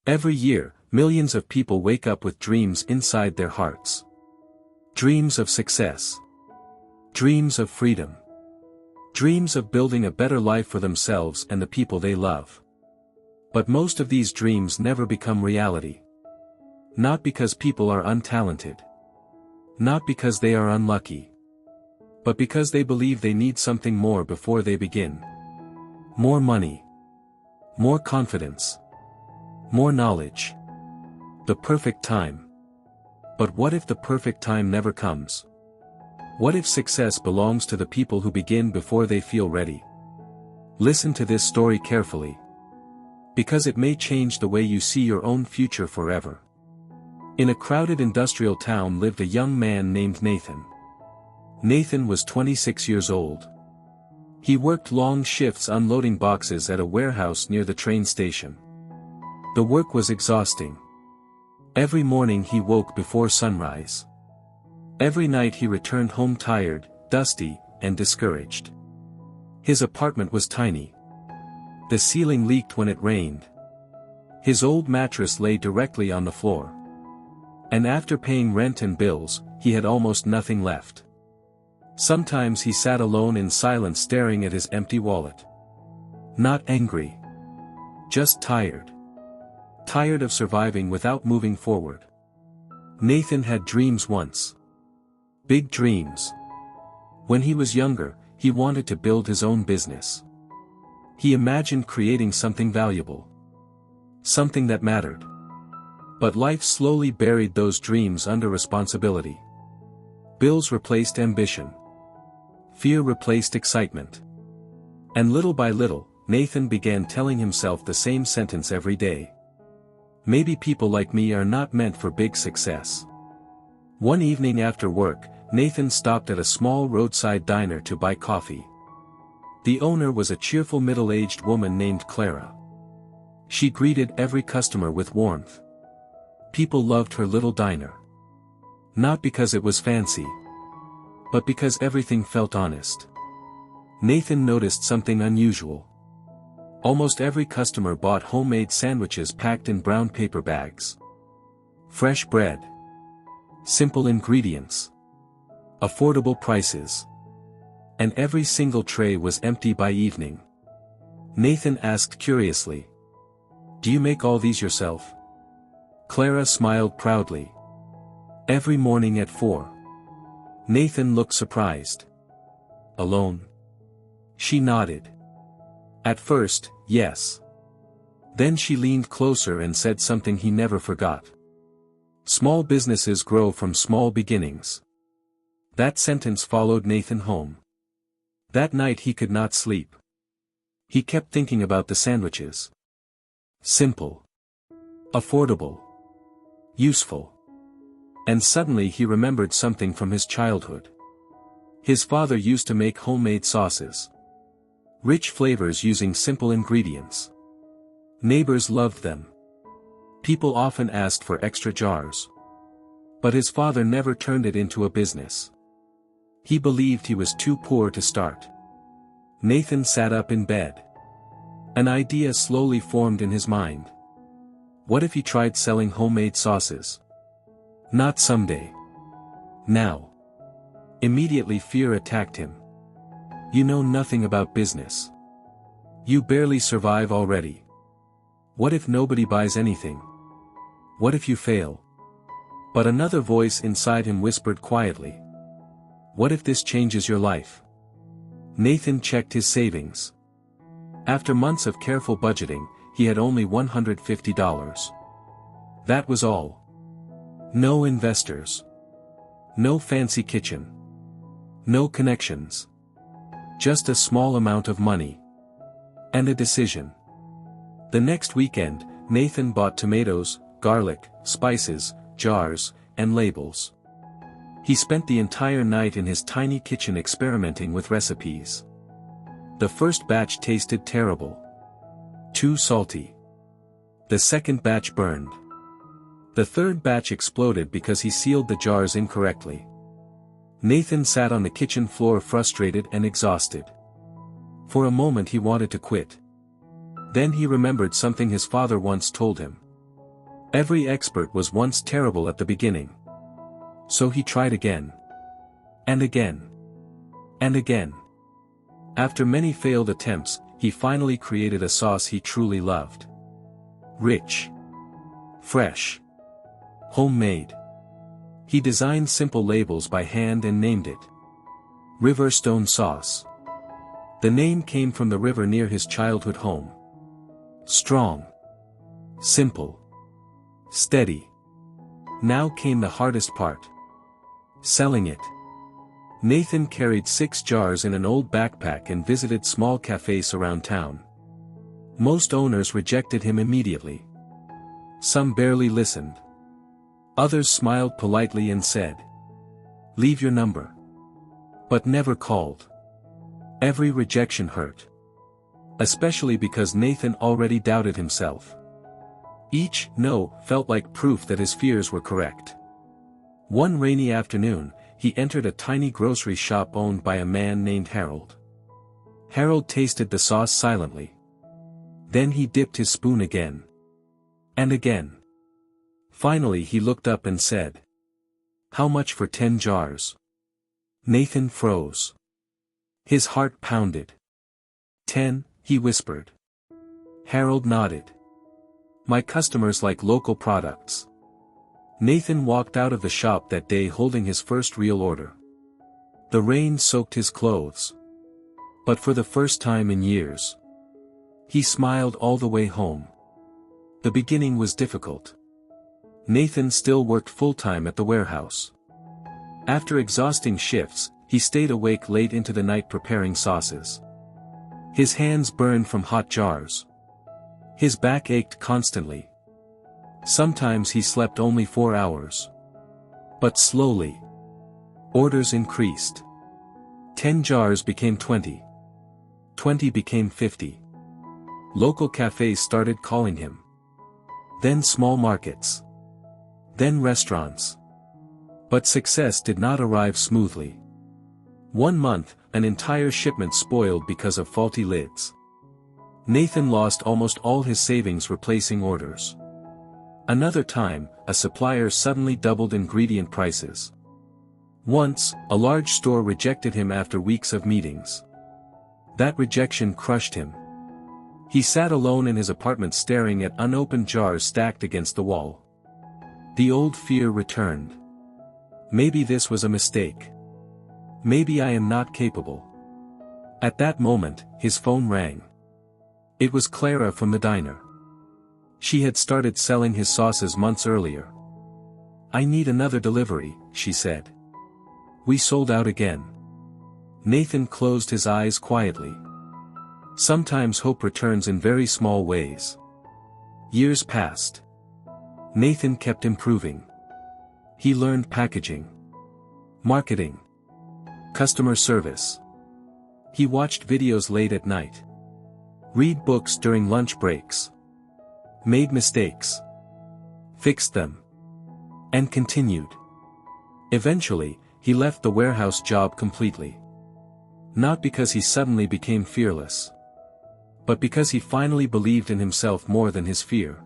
Every year, millions of people wake up with dreams inside their hearts. Dreams of success. Dreams of freedom. Dreams of building a better life for themselves and the people they love. But most of these dreams never become reality. Not because people are untalented. Not because they are unlucky. But because they believe they need something more before they begin. More money. More confidence. More knowledge. The perfect time. But what if the perfect time never comes? What if success belongs to the people who begin before they feel ready? Listen to this story carefully. Because it may change the way you see your own future forever. In a crowded industrial town lived a young man named Nathan. Nathan was 26 years old. He worked long shifts unloading boxes at a warehouse near the train station. The work was exhausting. Every morning he woke before sunrise. Every night he returned home tired, dusty, and discouraged. His apartment was tiny. The ceiling leaked when it rained. His old mattress lay directly on the floor. And after paying rent and bills, he had almost nothing left. Sometimes he sat alone in silence staring at his empty wallet. Not angry. Just tired. Tired of surviving without moving forward. Nathan had dreams once. Big dreams. When he was younger, he wanted to build his own business. He imagined creating something valuable. Something that mattered. But life slowly buried those dreams under responsibility. Bills replaced ambition. Fear replaced excitement. And little by little, Nathan began telling himself the same sentence every day. Maybe people like me are not meant for big success. One evening after work, Nathan stopped at a small roadside diner to buy coffee. The owner was a cheerful middle-aged woman named Clara. She greeted every customer with warmth. People loved her little diner. Not because it was fancy. But because everything felt honest. Nathan noticed something unusual. Almost every customer bought homemade sandwiches packed in brown paper bags. Fresh bread. Simple ingredients. Affordable prices. And every single tray was empty by evening. Nathan asked curiously. Do you make all these yourself? Clara smiled proudly. Every morning at 4. Nathan looked surprised. Alone? She nodded. At first, yes. Then she leaned closer and said something he never forgot. Small businesses grow from small beginnings. That sentence followed Nathan home. That night he could not sleep. He kept thinking about the sandwiches. Simple. Affordable. Useful. And suddenly he remembered something from his childhood. His father used to make homemade sauces. Rich flavors using simple ingredients. Neighbors loved them. People often asked for extra jars. But his father never turned it into a business. He believed he was too poor to start. Nathan sat up in bed. An idea slowly formed in his mind. What if he tried selling homemade sauces? Not someday. Now. Immediately fear attacked him. You know nothing about business. You barely survive already. What if nobody buys anything? What if you fail? But another voice inside him whispered quietly. What if this changes your life? Nathan checked his savings. After months of careful budgeting, he had only $150. That was all. No investors. No fancy kitchen. No connections. Just a small amount of money. And a decision. The next weekend, Nathan bought tomatoes, garlic, spices, jars, and labels. He spent the entire night in his tiny kitchen experimenting with recipes. The first batch tasted terrible. Too salty. The second batch burned. The third batch exploded because he sealed the jars incorrectly. Nathan sat on the kitchen floor frustrated and exhausted. For a moment he wanted to quit. Then he remembered something his father once told him. Every expert was once terrible at the beginning. So he tried again. And again. And again. After many failed attempts, he finally created a sauce he truly loved. Rich. Fresh. Homemade. He designed simple labels by hand and named it Riverstone Sauce. The name came from the river near his childhood home. Strong. Simple. Steady. Now came the hardest part. Selling it. Nathan carried 6 jars in an old backpack and visited small cafes around town. Most owners rejected him immediately. Some barely listened. Others smiled politely and said, "Leave your number." But never called. Every rejection hurt. Especially because Nathan already doubted himself. Each no felt like proof that his fears were correct. One rainy afternoon, he entered a tiny grocery shop owned by a man named Harold. Harold tasted the sauce silently. Then he dipped his spoon again. And again. Finally he looked up and said, "How much for 10 jars?" Nathan froze. His heart pounded. 10, he whispered. Harold nodded. "My customers like local products." Nathan walked out of the shop that day holding his first real order. The rain soaked his clothes. But for the first time in years, he smiled all the way home. The beginning was difficult. Nathan still worked full-time at the warehouse. After exhausting shifts, he stayed awake late into the night preparing sauces. His hands burned from hot jars. His back ached constantly. Sometimes he slept only 4 hours. But slowly, orders increased. 10 jars became 20. 20 became 50. Local cafes started calling him. Then small markets. Then restaurants. But success did not arrive smoothly. One month, an entire shipment spoiled because of faulty lids. Nathan lost almost all his savings replacing orders. Another time, a supplier suddenly doubled ingredient prices. Once, a large store rejected him after weeks of meetings. That rejection crushed him. He sat alone in his apartment staring at unopened jars stacked against the wall. The old fear returned. Maybe this was a mistake. Maybe I am not capable. At that moment, his phone rang. It was Clara from the diner. She had started selling his sauces months earlier. "I need another delivery," she said. "We sold out again." Nathan closed his eyes quietly. Sometimes hope returns in very small ways. Years passed. Nathan kept improving. He learned packaging, marketing, customer service. He watched videos late at night. Read books during lunch breaks. Made mistakes. Fixed them. And continued. Eventually, he left the warehouse job completely. Not because he suddenly became fearless. But because he finally believed in himself more than his fear.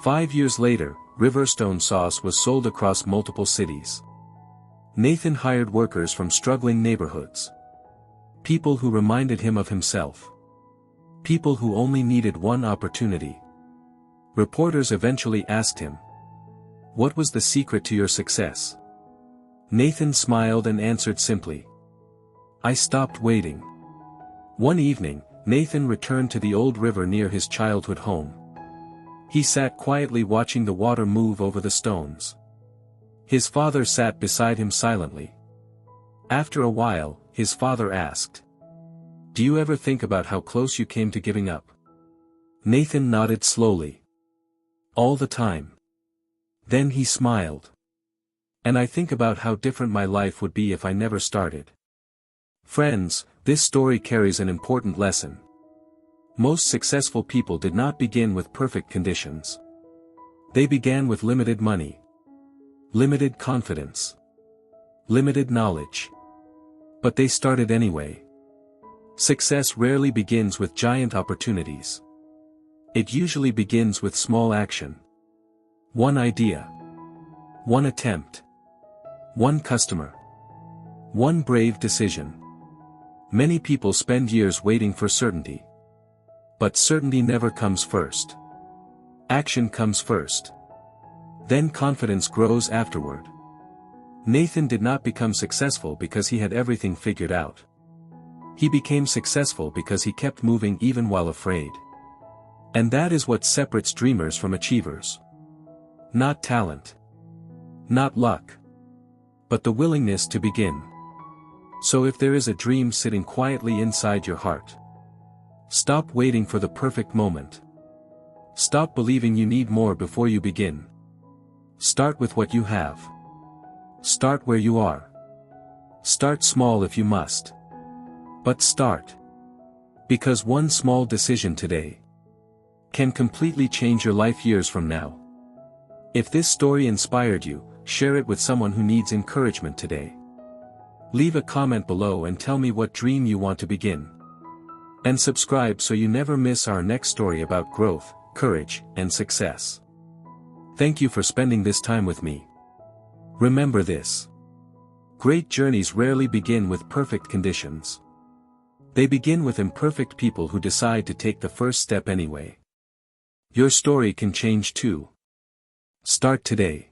5 years later, Riverstone sauce was sold across multiple cities. Nathan hired workers from struggling neighborhoods. People who reminded him of himself. People who only needed one opportunity. Reporters eventually asked him, "What was the secret to your success?" Nathan smiled and answered simply, "I stopped waiting." One evening, Nathan returned to the old river near his childhood home. He sat quietly watching the water move over the stones. His father sat beside him silently. After a while, his father asked, "Do you ever think about how close you came to giving up?" Nathan nodded slowly. "All the time." Then he smiled. "And I think about how different my life would be if I never started." Friends, this story carries an important lesson. Most successful people did not begin with perfect conditions. They began with limited money, limited confidence, limited knowledge. But they started anyway. Success rarely begins with giant opportunities. It usually begins with small action. One idea. One attempt. One customer. One brave decision. Many people spend years waiting for certainty. But certainty never comes first. Action comes first. Then confidence grows afterward. Nathan did not become successful because he had everything figured out. He became successful because he kept moving even while afraid. And that is what separates dreamers from achievers. Not talent. Not luck. But the willingness to begin. So if there is a dream sitting quietly inside your heart, stop waiting for the perfect moment. Stop believing you need more before you begin. Start with what you have. Start where you are. Start small if you must. But start. Because one small decision today can completely change your life years from now. If this story inspired you, share it with someone who needs encouragement today. Leave a comment below and tell me what dream you want to begin. And subscribe so you never miss our next story about growth, courage, and success. Thank you for spending this time with me. Remember this. Great journeys rarely begin with perfect conditions. They begin with imperfect people who decide to take the first step anyway. Your story can change too. Start today.